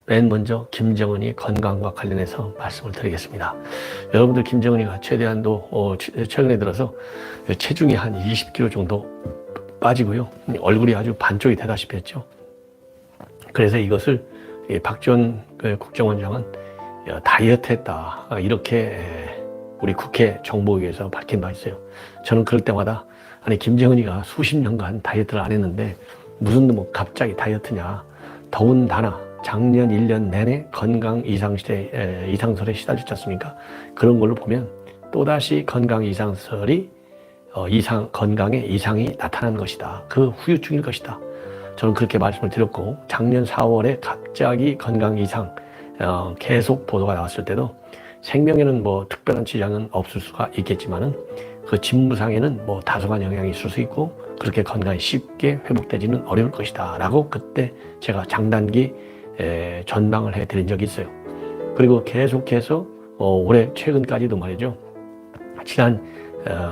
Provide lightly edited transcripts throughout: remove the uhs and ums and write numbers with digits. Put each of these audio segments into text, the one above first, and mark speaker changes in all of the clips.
Speaker 1: 맨 먼저 김정은이 건강과 관련해서 말씀을 드리겠습니다. 여러분들 김정은이가 최대한도 최근에 들어서 체중이 한 20kg 정도 빠지고요. 얼굴이 아주 반쪽이 되다시피 했죠. 그래서 이것을 박지원 국정원장은 다이어트 했다, 이렇게 우리 국회 정보위에서 밝힌 바 있어요. 저는 그럴 때마다 아니 김정은이가 수십 년간 다이어트를 안 했는데 무슨 뭐 갑자기 다이어트냐. 더군다나 작년 1년 내내 건강 이상설에 시달렸지 않습니까? 그런 걸로 보면 또다시 건강 이상설이 건강에 이상이 나타난 것이다. 그 후유증일 것이다. 저는 그렇게 말씀을 드렸고, 작년 4월에 갑자기 건강 이상 계속 보도가 나왔을 때도 생명에는 뭐 특별한 지장은 없을 수가 있겠지만은 그 직무상에는 뭐 다소간 영향이 있을 수 있고 그렇게 건강이 쉽게 회복되지는 어려울 것이다 라고 그때 제가 장단기 전망을 해드린 적이 있어요. 그리고 계속해서 올해 최근까지도 말이죠, 지난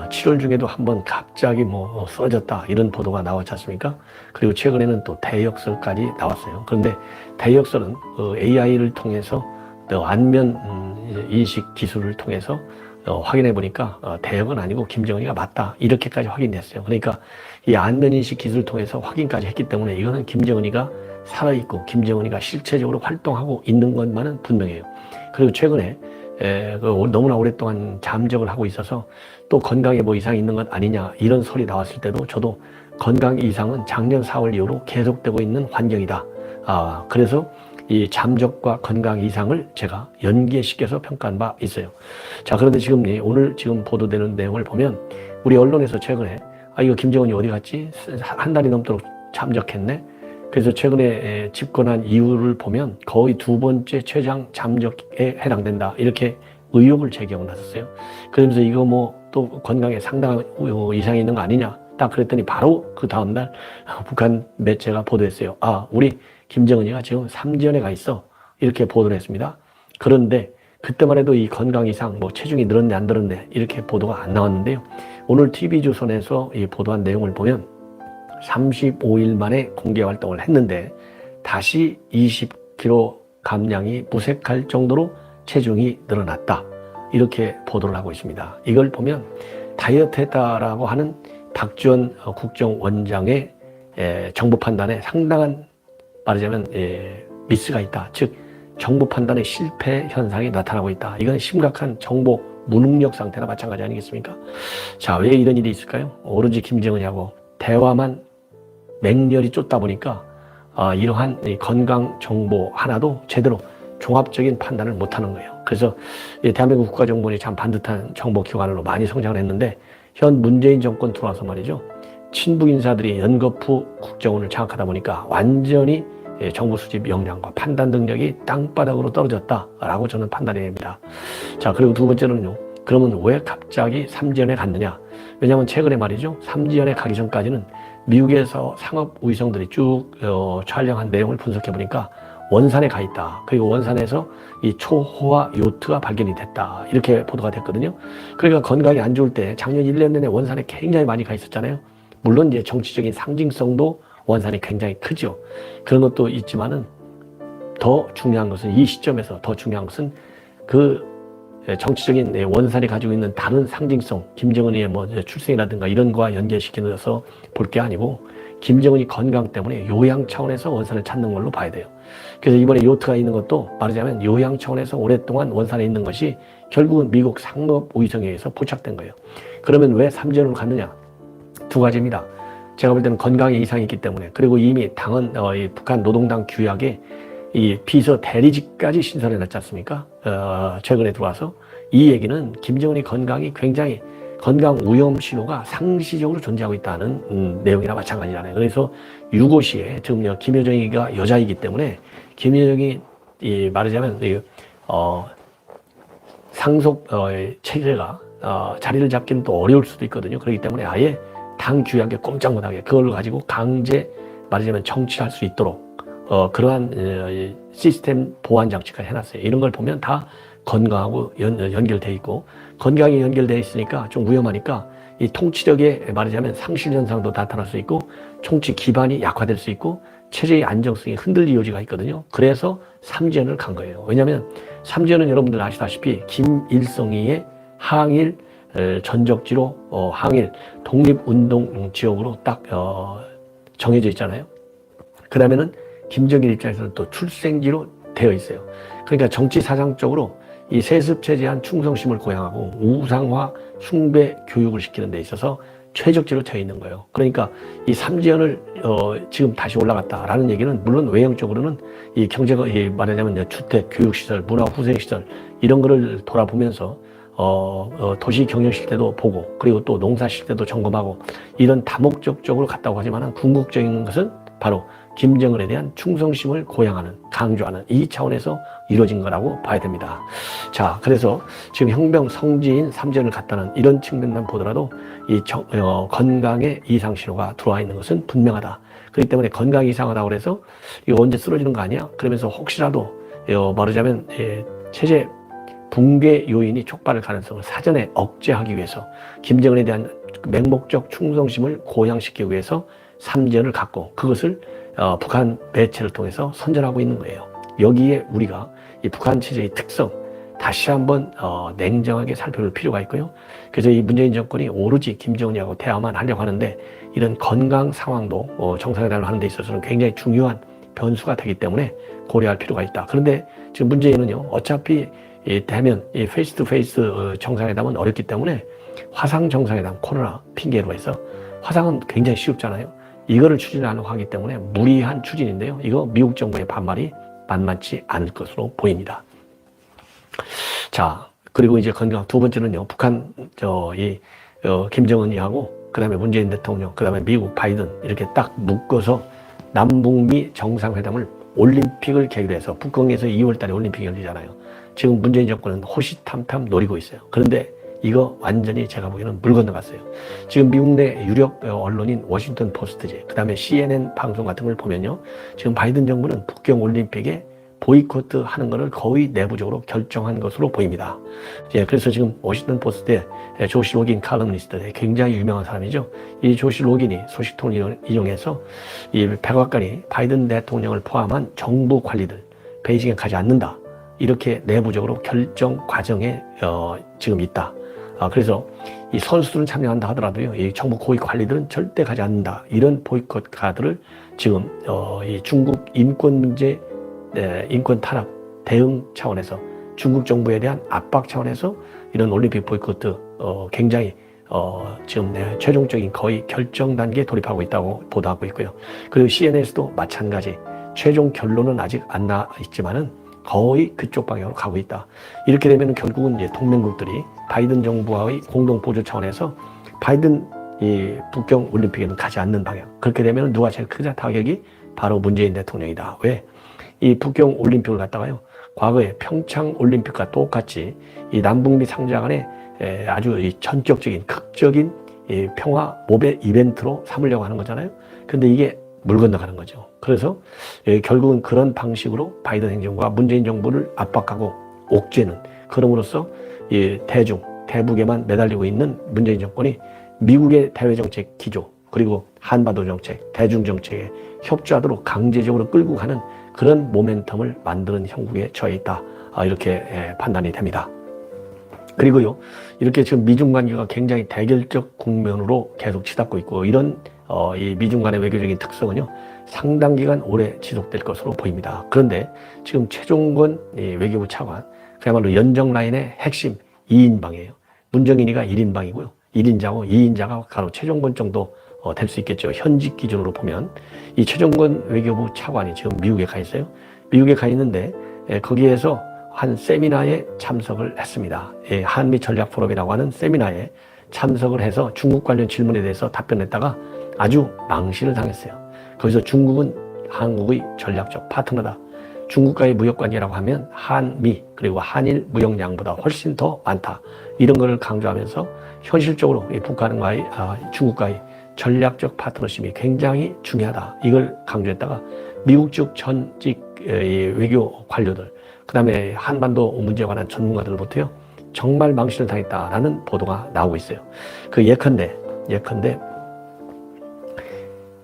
Speaker 1: 7월 중에도 한번 갑자기 뭐 쓰러졌다 이런 보도가 나왔지 않습니까? 그리고 최근에는 또 대역설까지 나왔어요. 그런데 대역설은 AI를 통해서 안면 인식 기술을 통해서 확인해 보니까 대역은 아니고 김정은이가 맞다 이렇게까지 확인됐어요. 그러니까 이 안면 인식 기술을 통해서 확인까지 했기 때문에 이거는 김정은이가 살아있고 김정은이가 실체적으로 활동하고 있는 것만은 분명해요. 그리고 최근에 너무나 오랫동안 잠적을 하고 있어서 또 건강에 뭐 이상이 있는 것 아니냐 이런 설이 나왔을 때도 저도 건강 이상은 작년 4월 이후로 계속되고 있는 환경이다. 그래서 이 잠적과 건강 이상을 제가 연계시켜서 평가한 바 있어요. 자, 그런데 지금 오늘 지금 보도되는 내용을 보면 우리 언론에서 최근에 이거 김정은이 어디 갔지? 한 달이 넘도록 잠적했네. 그래서 최근에 집권한 이유를 보면 거의 2번째 최장 잠적에 해당된다 이렇게 의혹을 제기하고 나섰어요. 그러면서 이거 뭐 또 건강에 상당한 이상이 있는 거 아니냐 딱 그랬더니 바로 그 다음날 북한 매체가 보도했어요. 우리 김정은이가 지금 삼지연에 가 있어 이렇게 보도를 했습니다. 그런데 그때만 해도 이 건강 이상 뭐 체중이 늘었네 안 늘었네 이렇게 보도가 안 나왔는데요. 오늘 TV조선에서 이 보도한 내용을 보면 35일 만에 공개 활동을 했는데 다시 20kg 감량이 무색할 정도로 체중이 늘어났다 이렇게 보도를 하고 있습니다. 이걸 보면 다이어트 했다라고 하는 박지원 국정원장의 정보 판단에 상당한 말하자면 미스가 있다. 즉 정보 판단의 실패 현상이 나타나고 있다. 이건 심각한 정보 무능력 상태나 마찬가지 아니겠습니까? 자, 왜 이런 일이 있을까요? 오로지 김정은이하고 대화만 맹렬히 쫓다 보니까 이러한 건강 정보 하나도 제대로 종합적인 판단을 못하는 거예요. 그래서 대한민국 국가정보원이 참 반듯한 정보기관으로 많이 성장을 했는데 현 문재인 정권 들어와서 말이죠, 친북 인사들이 연거푸 국정원을 장악하다 보니까 완전히 정보 수집 역량과 판단 능력이 땅바닥으로 떨어졌다라고 저는 판단이 됩니다. 자, 그리고 두 번째는요, 그러면 왜 갑자기 삼지연에 갔느냐? 왜냐하면 최근에 말이죠, 삼지연에 가기 전까지는 미국에서 상업 위성들이 쭉 촬영한 내용을 분석해 보니까 원산에 가 있다. 그리고 원산에서 이 초호화 요트가 발견이 됐다. 이렇게 보도가 됐거든요. 그러니까 건강이 안 좋을 때 작년 1년 내내 원산에 굉장히 많이 가 있었잖아요. 물론 이제 정치적인 상징성도 원산이 굉장히 크죠. 그런 것도 있지만은 더 중요한 것은 이 시점에서 더 중요한 것은 그 정치적인 원산이 가지고 있는 다른 상징성, 김정은이의 뭐 출생이라든가 이런 거와 연계시켜서 볼 게 아니고 김정은이 건강 때문에 요양 차원에서 원산을 찾는 걸로 봐야 돼요. 그래서 이번에 요트가 있는 것도 말하자면 요양 차원에서 오랫동안 원산에 있는 것이 결국은 미국 상업 위성에 의해서 포착된 거예요. 그러면 왜 삼지연으로 갔느냐? 두 가지입니다. 제가 볼 때는 건강에 이상이 있기 때문에, 그리고 이미 당은 북한 노동당 규약에 이 비서 대리직까지 신설해 놨지 않습니까? 최근에 들어와서 이 얘기는 김정은이 건강이 굉장히 건강 위험 신호가 상시적으로 존재하고 있다는 내용이나 마찬가지잖아요. 그래서 유고시에 지금 김여정이가 여자이기 때문에 김여정이 말하자면 상속 체제가 자리를 잡기는 또 어려울 수도 있거든요. 그렇기 때문에 아예 당 규약에 꼼짝 못하게 그걸 가지고 강제 말하자면 정치할 수 있도록 그러한 시스템 보완 장치까지 해놨어요. 이런 걸 보면 다 건강하고 연결돼 있고, 건강이 연결돼 있으니까 좀 위험하니까 이 통치력에 말하자면 상실 현상도 나타날 수 있고, 통치 기반이 약화될 수 있고, 체제의 안정성이 흔들릴 여지가 있거든요. 그래서 삼지연을 간 거예요. 왜냐하면 삼지연은 여러분들 아시다시피 김일성이의 항일 전적지로 항일 독립운동 지역으로 딱 정해져 있잖아요. 그 다음에는 김정일 입장에서는 또 출생지로 되어 있어요. 그러니까 정치 사상적으로 이 세습체제한 충성심을 고양하고 우상화 숭배 교육을 시키는 데 있어서 최적지로 되어 있는 거예요. 그러니까 이 삼지연을 지금 다시 올라갔다라는 얘기는 물론 외형적으로는 이 경제가 말하자면 주택, 교육시설, 문화후생시설 이런 거를 돌아보면서 도시 경영 실태도 보고 그리고 또 농사 실태도 점검하고 이런 다목적적으로 갔다고 하지만 궁극적인 것은 바로 김정은에 대한 충성심을 고양하는, 강조하는 이 차원에서 이루어진 거라고 봐야 됩니다. 자, 그래서 지금 혁명 성지인 삼지연을 갔다는 이런 측면만 보더라도 이 건강에 이상 신호가 들어와 있는 것은 분명하다. 그렇기 때문에 건강이 이상하다고 그래서 이거 언제 쓰러지는 거 아니야? 그러면서 혹시라도 말하자면 체제 붕괴 요인이 촉발할 가능성을 사전에 억제하기 위해서 김정은에 대한 맹목적 충성심을 고양시키기 위해서 삼지연을 갖고 그것을 북한 매체를 통해서 선전하고 있는 거예요. 여기에 우리가 이 북한 체제의 특성 다시 한번 냉정하게 살펴볼 필요가 있고요. 그래서 이 문재인 정권이 오로지 김정은이하고 대화만 하려고 하는데 이런 건강 상황도 정상회담을 하는 데 있어서는 굉장히 중요한 변수가 되기 때문에 고려할 필요가 있다. 그런데 지금 문재인은요, 어차피 대면 페이스 투 페이스 정상회담은 어렵기 때문에 화상 정상회담 코로나 핑계로 해서 화상은 굉장히 쉽잖아요. 이거를 추진하려고 하기 때문에 무리한 추진인데요. 이거 미국 정부의 반발이 만만치 않을 것으로 보입니다. 자, 그리고 이제 건강 두 번째는요. 북한 김정은이하고 그다음에 문재인 대통령, 그다음에 미국 바이든 이렇게 딱 묶어서 남북미 정상회담을 올림픽을 계기로 해서 북경에서 2월 달에 올림픽이 열리잖아요. 지금 문재인 정권은 호시탐탐 노리고 있어요. 그런데 이거 완전히 제가 보기에는 물 건너갔어요. 지금 미국 내 유력 언론인 워싱턴 포스트지, 그 다음에 CNN 방송 같은 걸 보면요. 지금 바이든 정부는 북경 올림픽에 보이콧 하는 것을 거의 내부적으로 결정한 것으로 보입니다. 그래서 지금 워싱턴 포스트의 조시 로긴 칼럼니스트, 굉장히 유명한 사람이죠. 이 조시 로긴이 소식통을 이용해서 이 백악관이 바이든 대통령을 포함한 정부 관리들 베이징에 가지 않는다. 이렇게 내부적으로 결정 과정에 지금 있다. 그래서 이 선수들은 참여한다 하더라도요, 이 정부 고위 관리들은 절대 가지 않는다. 이런 보이콧 카드를 지금 이 중국 인권 문제, 인권 탄압 대응 차원에서 중국 정부에 대한 압박 차원에서 이런 올림픽 보이콧 굉장히 지금 최종적인 거의 결정 단계에 돌입하고 있다고 보도하고 있고요. 그리고 CNN에서도 마찬가지 최종 결론은 아직 안 나 있지만은 거의 그쪽 방향으로 가고 있다. 이렇게 되면 결국은 이제 동맹국들이 바이든 정부와의 공동 보조 차원에서 바이든 이 북경 올림픽에는 가지 않는 방향. 그렇게 되면 누가 제일 크자 타격이 바로 문재인 대통령이다. 왜? 이 북경 올림픽을 갖다가요, 과거에 평창 올림픽과 똑같이 이 남북미 상자 간에 아주 이 전격적인 극적인 이 평화 모배 이벤트로 삼으려고 하는 거잖아요. 근데 이게 물 건너가는 거죠. 그래서 결국은 그런 방식으로 바이든 행정부가 문재인 정부를 압박하고 옥죄는, 그럼으로써 이 대북에만 매달리고 있는 문재인 정권이 미국의 대외정책 기조, 그리고 한반도 정책, 대중정책에 협조하도록 강제적으로 끌고 가는 그런 모멘텀을 만드는 형국에 처해 있다. 이렇게 판단이 됩니다. 그리고요, 이렇게 지금 미중 관계가 굉장히 대결적 국면으로 계속 치닫고 있고, 이런 이 미중 간의 외교적인 특성은요, 상당 기간 오래 지속될 것으로 보입니다. 그런데 지금 최종권 외교부 차관, 그야말로 연정 라인의 핵심 2인방이에요. 문정인이가 1인방이고요. 1인자고 2인자가 바로 최종권 정도 될 수 있겠죠. 현직 기준으로 보면. 이 최종권 외교부 차관이 지금 미국에 가 있어요. 미국에 가 있는데 거기에서 한 세미나에 참석을 했습니다. 한미 전략 포럼이라고 하는 세미나에 참석을 해서 중국 관련 질문에 대해서 답변했다가 아주 망신을 당했어요. 거기서 중국은 한국의 전략적 파트너다. 중국과의 무역관계라고 하면 한미 그리고 한일 무역량보다 훨씬 더 많다. 이런 것을 강조하면서 현실적으로 북한과의 중국과의 전략적 파트너십이 굉장히 중요하다. 이걸 강조했다가 미국 측 전직 외교 관료들, 그 다음에 한반도 문제에 관한 전문가들로부터요, 정말 망신을 당했다라는 보도가 나오고 있어요. 그 예컨대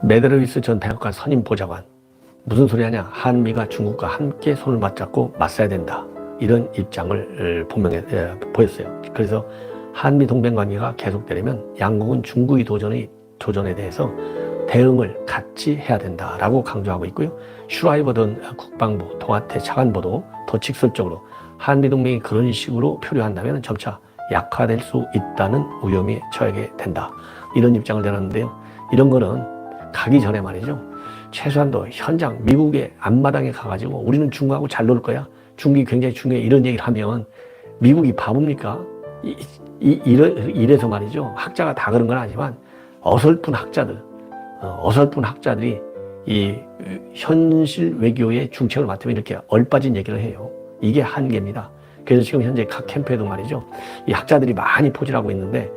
Speaker 1: 메드로위스 전 백악관 선임 보좌관, 무슨 소리 하냐? 한미가 중국과 함께 손을 맞잡고 맞서야 된다. 이런 입장을 보였어요. 그래서 한미 동맹 관계가 계속되려면 양국은 중국의 도전에 대해서 대응을 같이 해야 된다라고 강조하고 있고요. 슈라이버든 국방부, 동아태 차관보도 더 직설적으로 한미 동맹이 그런 식으로 표류한다면 점차 약화될 수 있다는 위험에 처하게 된다. 이런 입장을 내놨는데요. 이런 거는 가기 전에 말이죠. 최소한도 현장 미국의 앞마당에 가가지고 우리는 중국하고 잘 놀 거야. 중국이 굉장히 중요해. 이런 얘기를 하면 미국이 바보입니까? 이래서 말이죠. 학자가 다 그런 건 아니지만 어설픈 학자들이 이 현실 외교의 중책을 맡으면 이렇게 얼빠진 얘기를 해요. 이게 한계입니다. 그래서 지금 현재 각 캠프에도 말이죠. 이 학자들이 많이 포진하고 있는데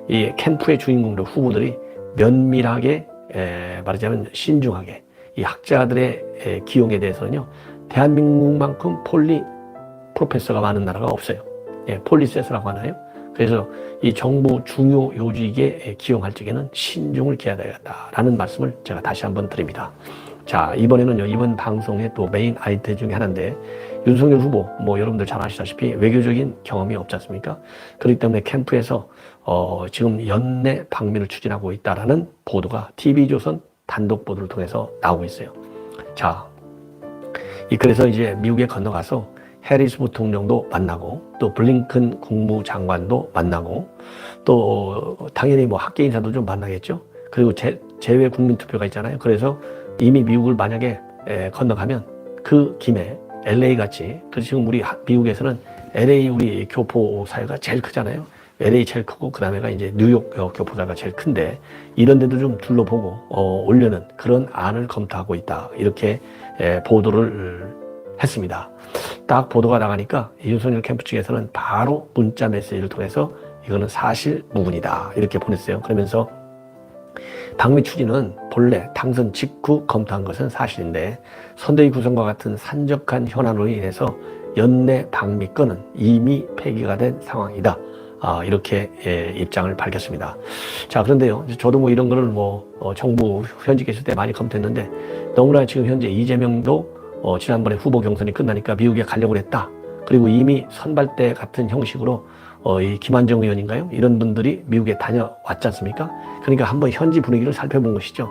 Speaker 1: 이 캠프의 주인공들 후보들이 면밀하게 말하자면 신중하게 이 학자들의 기용에 대해서는요. 대한민국만큼 프로페서가 많은 나라가 없어요. 폴리세스라고 하나요? 그래서 이 정부 중요 요직에 기용할 적에는 신중을 기해야 되겠다라는 말씀을 제가 다시 한번 드립니다. 자, 이번에는요, 이번 방송의 또 메인 아이템 중에 하나인데, 윤석열 후보, 여러분들 잘 아시다시피 외교적인 경험이 없지 않습니까? 그렇기 때문에 캠프에서, 지금 연내 방미를 추진하고 있다라는 보도가 TV조선 단독 보도를 통해서 나오고 있어요. 자, 그래서 이제 미국에 건너가서 해리스 부통령도 만나고 또 블링컨 국무장관도 만나고 또 당연히 학계 인사도 좀 만나겠죠. 그리고 재외 국민투표가 있잖아요. 그래서 이미 미국을 만약에 건너가면 그 김에 LA 같이, 그래서 지금 우리 미국에서는 LA 우리 교포 사회가 제일 크잖아요. LA 제일 크고 그 다음에가 이제 뉴욕 교포사가 제일 큰데 이런 데도 좀 둘러보고 오려는 그런 안을 검토하고 있다. 이렇게 보도를 했습니다. 딱 보도가 나가니까 윤석열 캠프 측에서는 바로 문자 메시지를 통해서 이거는 사실 무근이다 이렇게 보냈어요. 그러면서 방미 추진은 본래 당선 직후 검토한 것은 사실인데 선대위 구성과 같은 산적한 현안으로 인해서 연내 방미 건은 이미 폐기가 된 상황이다. 이렇게 입장을 밝혔습니다. 자, 그런데요, 저도 이런 거를 정부 현직에 있을 때 많이 검토했는데 너무나 지금 현재 이재명도 지난번에 후보 경선이 끝나니까 미국에 가려고 했다. 그리고 이미 선발대 같은 형식으로 이 김한정 의원인가요? 이런 분들이 미국에 다녀왔지 않습니까? 그러니까 한번 현지 분위기를 살펴본 것이죠.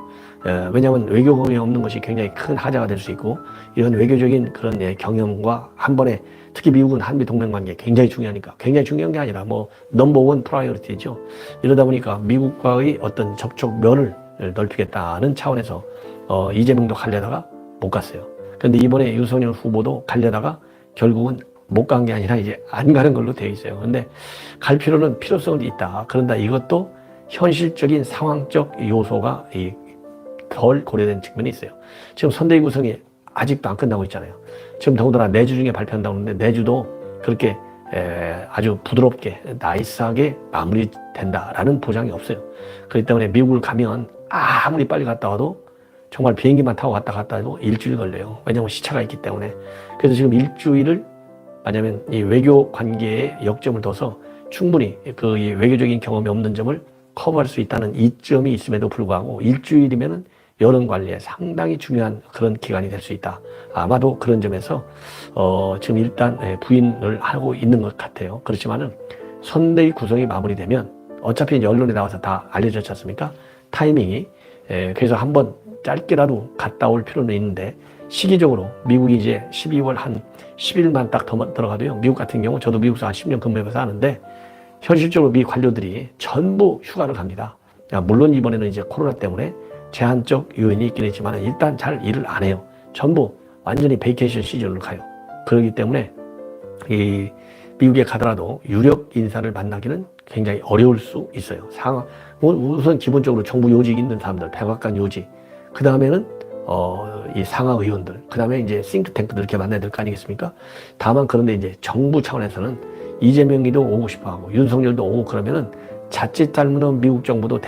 Speaker 1: 왜냐하면 외교 경험이 없는 것이 굉장히 큰 하자가 될 수 있고 이런 외교적인 그런 경험과 한 번에 특히 미국은 한미 동맹 관계 굉장히 중요하니까 굉장히 중요한 게 아니라 넘버원 프라이어리티죠. 이러다 보니까 미국과의 어떤 접촉면을 넓히겠다는 차원에서 이재명도 가려다가 못 갔어요. 그런데 이번에 윤석열 후보도 가려다가 결국은 못 간 게 아니라 이제 안 가는 걸로 되어 있어요. 그런데 갈 필요성은 있다. 그런데 이것도 현실적인 상황적 요소가 덜 고려된 측면이 있어요. 지금 선대위 구성이 아직도 안 끝나고 있잖아요. 지금 더군다나 내주 중에 발표한다고 하는데 내주도 그렇게 아주 부드럽게 나이스하게 마무리된다라는 보장이 없어요. 그렇기 때문에 미국을 가면 아무리 빨리 갔다 와도 정말 비행기만 타고 갔다 해도 일주일 걸려요. 왜냐하면 시차가 있기 때문에. 그래서 지금 일주일을 만약에 이 외교 관계에 역점을 둬서 충분히 그 외교적인 경험이 없는 점을 커버할 수 있다는 이점이 있음에도 불구하고 일주일이면은 여론 관리에 상당히 중요한 그런 기간이 될 수 있다. 아마도 그런 점에서 지금 일단 부인을 하고 있는 것 같아요. 그렇지만은 선대위 구성이 마무리되면 어차피 이제 언론에 나와서 다 알려졌지 않습니까? 타이밍이. 그래서 한번 짧게라도 갔다 올 필요는 있는데 시기적으로 미국이 이제 12월 한 10일만 딱 더 들어가도요. 미국 같은 경우 저도 미국에서 한 10년 근무해서 하는데 현실적으로 미 관료들이 전부 휴가를 갑니다. 물론 이번에는 이제 코로나 때문에 제한적 요인이 있긴 했지만 일단 잘 일을 안 해요. 전부 완전히 베이케이션 시즌으로 가요. 그렇기 때문에 이 미국에 가더라도 유력 인사를 만나기는 굉장히 어려울 수 있어요. 우선 기본적으로 정부 요직 있는 사람들, 백악관 요직, 그 다음에는 이 상하 의원들, 그 다음에 이제 싱크탱크들 이렇게 만나야 될 거 아니겠습니까? 다만 그런데 이제 정부 차원에서는 이재명이도 오고 싶어 하고 윤석열도 오고 그러면은 자칫 잘못하면 미국 정부도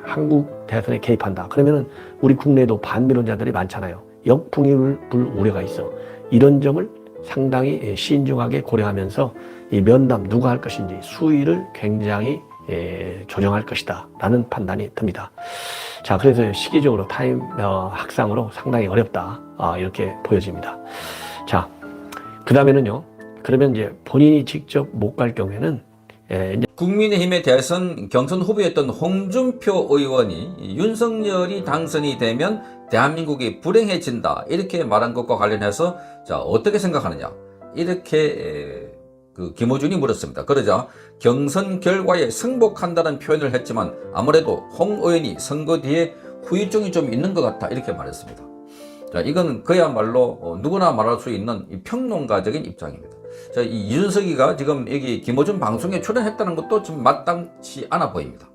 Speaker 1: 한국 대선에 개입한다. 그러면은 우리 국내에도 반미론자들이 많잖아요. 역풍이 불 우려가 있어. 이런 점을 상당히 신중하게 고려하면서 이 면담 누가 할 것인지 수위를 굉장히 조정할 것이다 라는 판단이 듭니다. 자, 그래서 시기적으로 학상으로 상당히 어렵다 이렇게 보여집니다. 자, 그 다음에는요, 그러면 이제 본인이 직접 못 갈 경우에는
Speaker 2: 국민의힘의 대선 경선 후보였던 홍준표 의원이 윤석열이 당선이 되면 대한민국이 불행해진다 이렇게 말한 것과 관련해서 자, 어떻게 생각하느냐 이렇게 김어준이 물었습니다. 그러자 경선 결과에 승복한다는 표현을 했지만 아무래도 홍 의원이 선거 뒤에 후유증이 좀 있는 것 같다 이렇게 말했습니다. 자, 이건 그야말로 누구나 말할 수 있는 평론가적인 입장입니다. 자, 이 이준석이가 지금 여기 김어준 방송에 출연했다는 것도 좀 마땅치 않아 보입니다.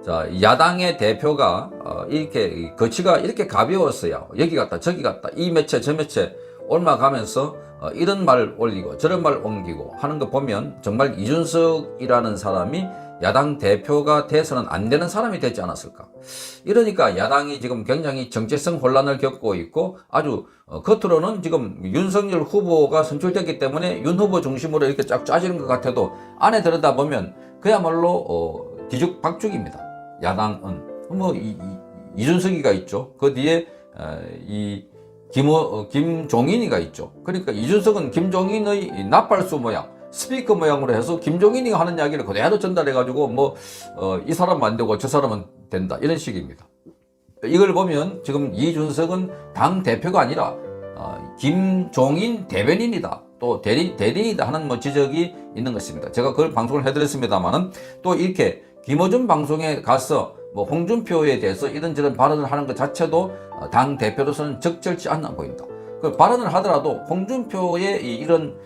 Speaker 2: 자, 야당의 대표가 이렇게 거치가 이렇게 가벼웠어야 여기 갔다 저기 갔다 이 매체 저 매체 옮아가면서 이런 말 올리고 저런 말 옮기고 하는 거 보면 정말 이준석이라는 사람이 야당 대표가 돼서는 안 되는 사람이 되지 않았을까. 이러니까 야당이 지금 굉장히 정체성 혼란을 겪고 있고 아주 겉으로는 지금 윤석열 후보가 선출됐기 때문에 윤 후보 중심으로 이렇게 쫙 짜지는 것 같아도 안에 들여다보면 그야말로 뒤죽박죽입니다. 야당은 뭐 이준석이가 있죠. 그 뒤에 김종인이가 있죠. 그러니까 이준석은 김종인의 나팔수 모양, 스피커 모양으로 해서 김종인이 하는 이야기를 그대로 전달해가지고 이 사람은 안 되고 저 사람은 된다 이런 식입니다. 이걸 보면 지금 이준석은 당 대표가 아니라 김종인 대변인이다, 또 대리이다 하는 지적이 있는 것입니다. 제가 그걸 방송을 해드렸습니다만은 또 이렇게 김어준 방송에 가서 홍준표에 대해서 이런저런 발언을 하는 것 자체도 당 대표로서는 적절치 않아 보인다. 그 발언을 하더라도 홍준표의 이런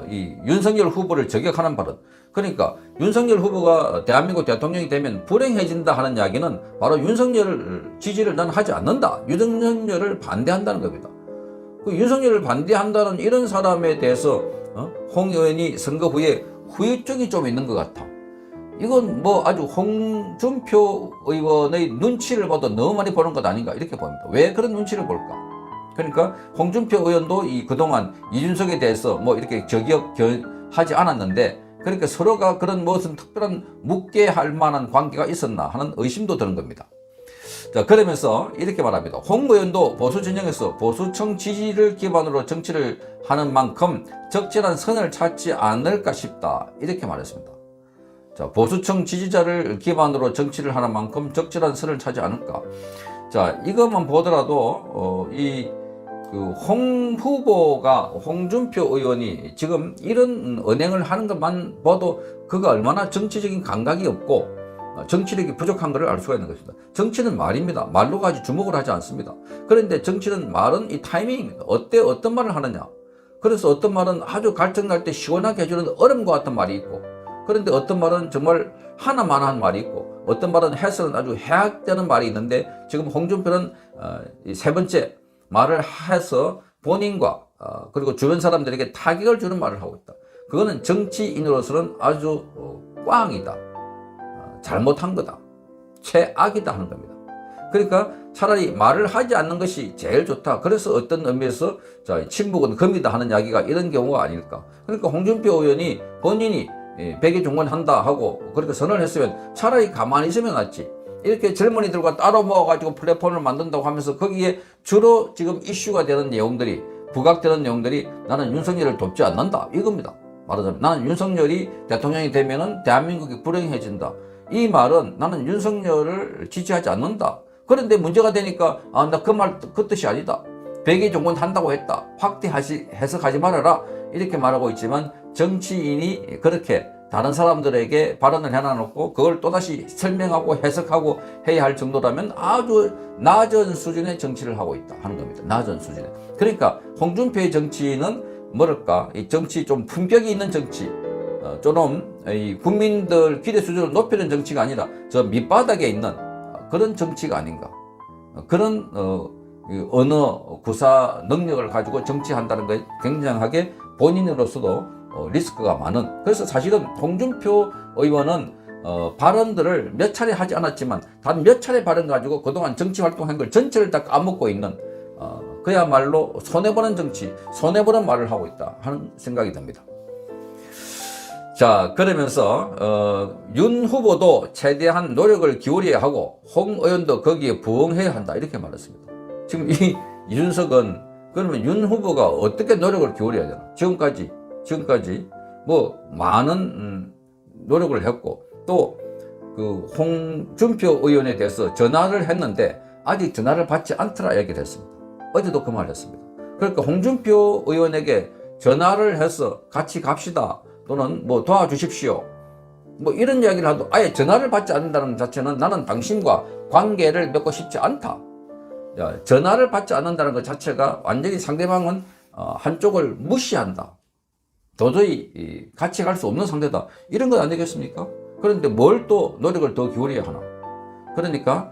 Speaker 2: 이 윤석열 후보를 저격하는 발언. 그러니까 윤석열 후보가 대한민국 대통령이 되면 불행해진다 하는 이야기는 바로 윤석열 지지를 나는 하지 않는다. 윤석열을 반대한다는 겁니다. 그 윤석열을 반대한다는 이런 사람에 대해서 홍 의원이 선거 후에 후유증이 좀 있는 것 같아. 이건 아주 홍준표 의원의 눈치를 봐도 너무 많이 보는 것 아닌가 이렇게 봅니다. 왜 그런 눈치를 볼까? 그러니까 홍준표 의원도 그동안 이준석에 대해서 이렇게 저격하지 않았는데 그러니까 서로가 그런 무슨 특별한 묻게 할 만한 관계가 있었나 하는 의심도 드는 겁니다. 자, 그러면서 이렇게 말합니다. 홍 의원도 보수 진영에서 보수층 지지를 기반으로 정치를 하는 만큼 적절한 선을 찾지 않을까 싶다 이렇게 말했습니다. 자, 보수층 지지자를 기반으로 정치를 하는 만큼 적절한 선을 찾지 않을까. 자, 이것만 보더라도 홍 후보가 홍준표 의원이 지금 이런 언행을 하는 것만 봐도 그가 얼마나 정치적인 감각이 없고 정치력이 부족한 것을 알 수가 있는 것입니다. 정치는 말입니다. 말로 가지 주목을 하지 않습니다. 그런데 정치는 말은 이 타이밍입니다. 어떤 말을 하느냐. 그래서 어떤 말은 아주 갈증날 때 시원하게 해주는 얼음과 같은 말이 있고 그런데 어떤 말은 정말 하나만한 말이 있고 어떤 말은 해서는 아주 해악되는 말이 있는데 지금 홍준표는 세 번째 말을 해서 본인과 그리고 주변 사람들에게 타격을 주는 말을 하고 있다. 그거는 정치인으로서는 아주 꽝이다. 잘못한 거다. 최악이다 하는 겁니다. 그러니까 차라리 말을 하지 않는 것이 제일 좋다. 그래서 어떤 의미에서 침묵은 금이다 하는 이야기가 이런 경우가 아닐까. 그러니까 홍준표 의원이 본인이 백의종군한다 하고 그렇게 선언을 했으면 차라리 가만히 있으면 낫지. 이렇게 젊은이들과 따로 모아가지고 플랫폼을 만든다고 하면서 거기에 주로 지금 이슈가 되는 내용들이 부각되는 내용들이 나는 윤석열을 돕지 않는다 이겁니다. 말하자면 나는 윤석열이 대통령이 되면은 대한민국이 불행해진다. 이 말은 나는 윤석열을 지지하지 않는다. 그런데 문제가 되니까 나 그 말 그 뜻이 아니다. 백의종군한다고 했다. 확대 해석하지 말아라. 이렇게 말하고 있지만 정치인이 그렇게 다른 사람들에게 발언을 해놔놓고 그걸 또다시 설명하고 해석하고 해야 할 정도라면 아주 낮은 수준의 정치를 하고 있다 하는 겁니다. 낮은 수준에. 그러니까 홍준표의 정치는 뭐랄까, 이 정치 좀 품격이 있는 정치, 좀 이 국민들 기대 수준을 높이는 정치가 아니라 저 밑바닥에 있는 그런 정치가 아닌가. 그런 언어 구사 능력을 가지고 정치한다는 것에 굉장하게 본인으로서도 리스크가 많은. 그래서 사실은 홍준표 의원은 발언들을 몇 차례 하지 않았지만 단 몇 차례 발언 가지고 그동안 정치 활동한 걸 전체를 다 까먹고 있는 그야말로 손해보는 정치, 손해보는 말을 하고 있다 하는 생각이 듭니다. 자, 그러면서 윤 후보도 최대한 노력을 기울여야 하고 홍 의원도 거기에 부응해야 한다 이렇게 말했습니다. 지금 이 이준석은 그러면 윤 후보가 어떻게 노력을 기울여야 되나? 지금까지 뭐 많은 노력을 했고 또 그 홍준표 의원에 대해서 전화를 했는데 아직 전화를 받지 않더라 얘기를 했습니다. 어제도 그 말을 했습니다. 그러니까 홍준표 의원에게 전화를 해서 같이 갑시다 또는 뭐 도와주십시오 뭐 이런 이야기를 하도 아예 전화를 받지 않는다는 자체는 나는 당신과 관계를 맺고 싶지 않다. 전화를 받지 않는다는 것 자체가 완전히 상대방은 한쪽을 무시한다. 도저히 같이 갈 수 없는 상대다. 이런 건 아니겠습니까? 그런데 뭘 또 노력을 더 기울여야 하나? 그러니까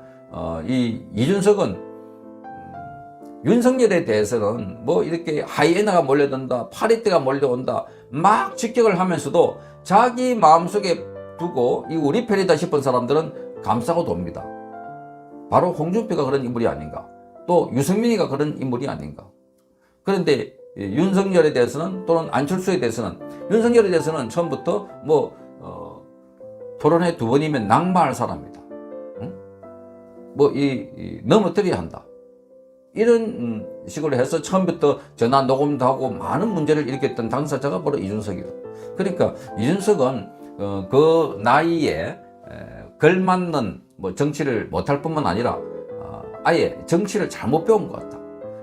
Speaker 2: 이 이준석은 윤석열에 대해서는 뭐 이렇게 하이에나가 몰려든다, 파리떼가 몰려온다, 막 직격을 하면서도 자기 마음속에 두고 이 우리 편이다 싶은 사람들은 감싸고 돕니다. 바로 홍준표가 그런 인물이 아닌가, 또 유승민이가 그런 인물이 아닌가. 그런데 윤석열에 대해서는 또는 안철수에 대해서는 윤석열에 대해서는 처음부터 뭐 토론회 2번이면 낙마할 사람이다. 응? 뭐 넘어뜨려야 한다. 이런 식으로 해서 처음부터 전화 녹음도 하고 많은 문제를 일으켰던 당사자가 바로 이준석이다. 그러니까 이준석은 그 나이에 걸맞는 뭐 정치를 못할 뿐만 아니라 아예 정치를 잘못 배운 것 같다.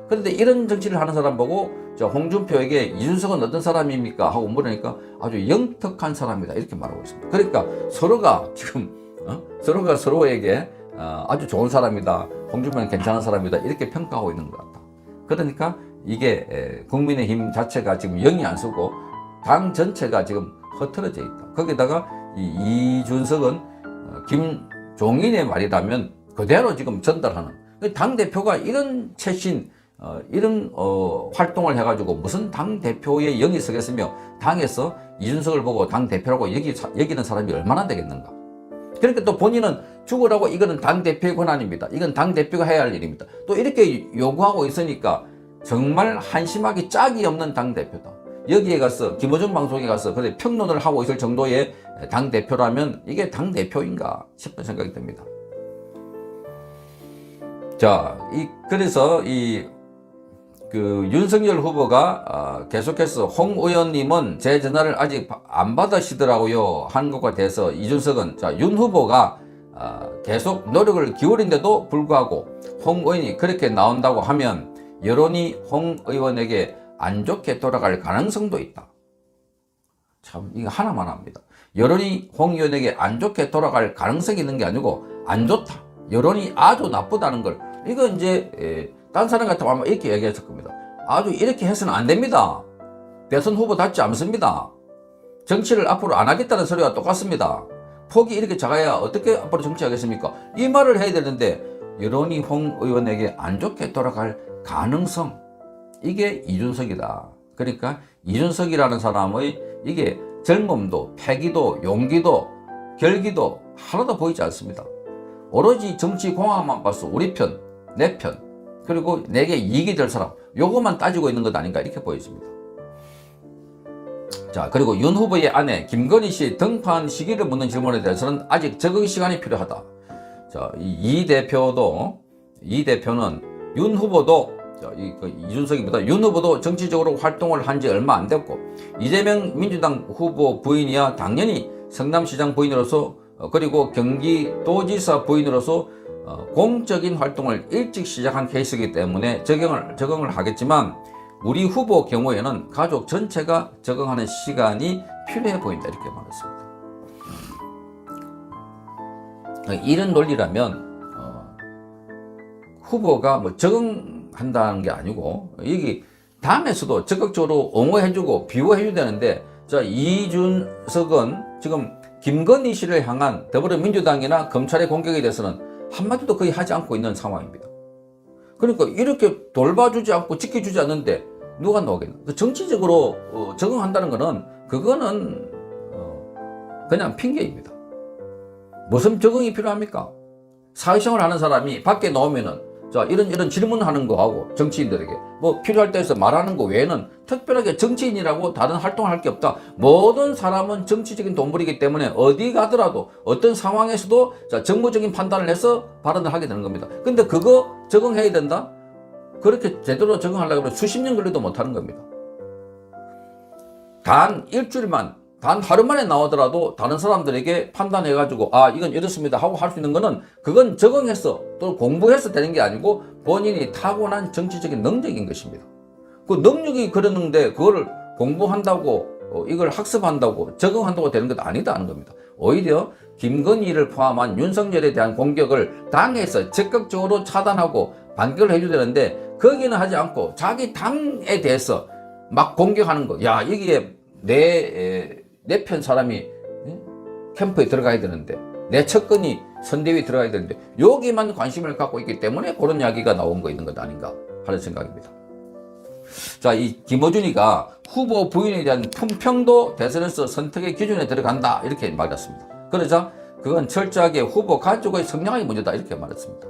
Speaker 2: 그런데 이런 정치를 하는 사람 보고 홍준표에게 이준석은 어떤 사람입니까? 하고 물으니까 아주 영특한 사람이다 이렇게 말하고 있습니다. 그러니까 서로가 지금 서로가 서로에게 아주 좋은 사람이다, 홍준표는 괜찮은 사람이다 이렇게 평가하고 있는 것 같다. 그러니까 이게 국민의힘 자체가 지금 영이 안 쓰고 당 전체가 지금 흐트러져 있다. 거기다가 이준석은 김종인의 말이라면 그대로 지금 전달하는, 당대표가 이런 최신 이런 활동을 해가지고 무슨 당대표의 영이 서겠으며 당에서 이준석을 보고 당대표라고 여기는 사람이 얼마나 되겠는가. 그러니까 또 본인은 죽으라고 이거는 당대표의 권한입니다. 이건 당대표가 해야 할 일입니다. 또 이렇게 요구하고 있으니까 정말 한심하기 짝이 없는 당대표다. 여기에 가서 김어준 방송에 가서 그래 평론을 하고 있을 정도의 당대표라면 이게 당대표인가 싶은 생각이 듭니다. 자, 그래서 윤석열 후보가 계속해서 홍 의원님은 제 전화를 아직 안 받으시더라고요 하는 것과 대해서 이준석은 윤 후보가 계속 노력을 기울인데도 불구하고 홍 의원이 그렇게 나온다고 하면 여론이 홍 의원에게 안 좋게 돌아갈 가능성도 있다. 참 이거 하나만 합니다. 여론이 홍 의원에게 안 좋게 돌아갈 가능성이 있는 게 아니고 안 좋다, 여론이 아주 나쁘다는 걸, 이거 이제 딴 사람 같으면 아마 이렇게 얘기했을 겁니다. 아주 이렇게 해서는 안 됩니다. 대선 후보답지 않습니다. 정치를 앞으로 안 하겠다는 소리와 똑같습니다. 폭이 이렇게 작아야 어떻게 앞으로 정치하겠습니까? 이 말을 해야 되는데 여론이 홍 의원에게 안 좋게 돌아갈 가능성, 이게 이준석이다. 그러니까 이준석이라는 사람의 이게 젊음도 패기도 용기도 결기도 하나도 보이지 않습니다. 오로지 정치 공학만 봐서 우리 편, 내 편, 그리고 내게 이익이 될 사람, 요것만 따지고 있는 것 아닌가 이렇게 보여집니다. 자, 그리고 윤 후보의 아내 김건희 씨 등판 시기를 묻는 질문에 대해서는 아직 적응 시간이 필요하다. 자, 이 대표는 윤 후보도 이준석입니다. 윤 후보도 정치적으로 활동을 한 지 얼마 안 됐고 이재명 민주당 후보 부인이야 당연히 성남시장 부인으로서 그리고 경기도지사 부인으로서 공적인 활동을 일찍 시작한 케이스이기 때문에 적응을 하겠지만 우리 후보 경우에는 가족 전체가 적응하는 시간이 필요해 보인다 이렇게 말했습니다. 이런 논리라면 후보가 뭐 적응한다는 게 아니고 여기 당에서도 적극적으로 옹호해주고 비호해줘야 되는데, 자, 이준석은 지금 김건희 씨를 향한 더불어민주당이나 검찰의 공격에 대해서는 한마디도 거의 하지 않고 있는 상황입니다. 그러니까 이렇게 돌봐주지 않고 지켜주지 않는데 누가 나오겠나? 정치적으로 적응한다는 거는 그거는 그냥 핑계입니다. 무슨 적응이 필요합니까? 사회생활 하는 사람이 밖에 나오면은 자, 이런 질문하는 거하고 정치인들에게 뭐 필요할 때에서 말하는 거 외에는 특별하게 정치인이라고 다른 활동을 할 게 없다. 모든 사람은 정치적인 동물이기 때문에 어디 가더라도 어떤 상황에서도 자, 정무적인 판단을 해서 발언을 하게 되는 겁니다. 근데 그거 적응해야 된다? 그렇게 제대로 적응하려고 하면 수십 년 걸려도 못하는 겁니다. 단 일주일만, 단 하루 만에 나오더라도 다른 사람들에게 판단해가지고 아 이건 이렇습니다 하고 할 수 있는 거는 그건 적응해서 또 공부해서 되는 게 아니고 본인이 타고난 정치적인 능력인 것입니다. 그 능력이 그러는데 그거를 공부한다고 이걸 학습한다고 적응한다고 되는 것도 아니다는 겁니다. 오히려 김건희를 포함한 윤석열에 대한 공격을 당에서 적극적으로 차단하고 반격을 해줘야 되는데 거기는 하지 않고 자기 당에 대해서 막 공격하는 거. 야 여기에 내 편 사람이 캠프에 들어가야 되는데 내 측근이 선대위에 들어가야 되는데 여기만 관심을 갖고 있기 때문에 그런 이야기가 나온 거 있는 것 아닌가 하는 생각입니다. 자, 이 김어준이가 후보 부인에 대한 품평도 대선에서 선택의 기준에 들어간다 이렇게 말했습니다. 그러자 그건 철저하게 후보 가족의 성향의 문제다 이렇게 말했습니다.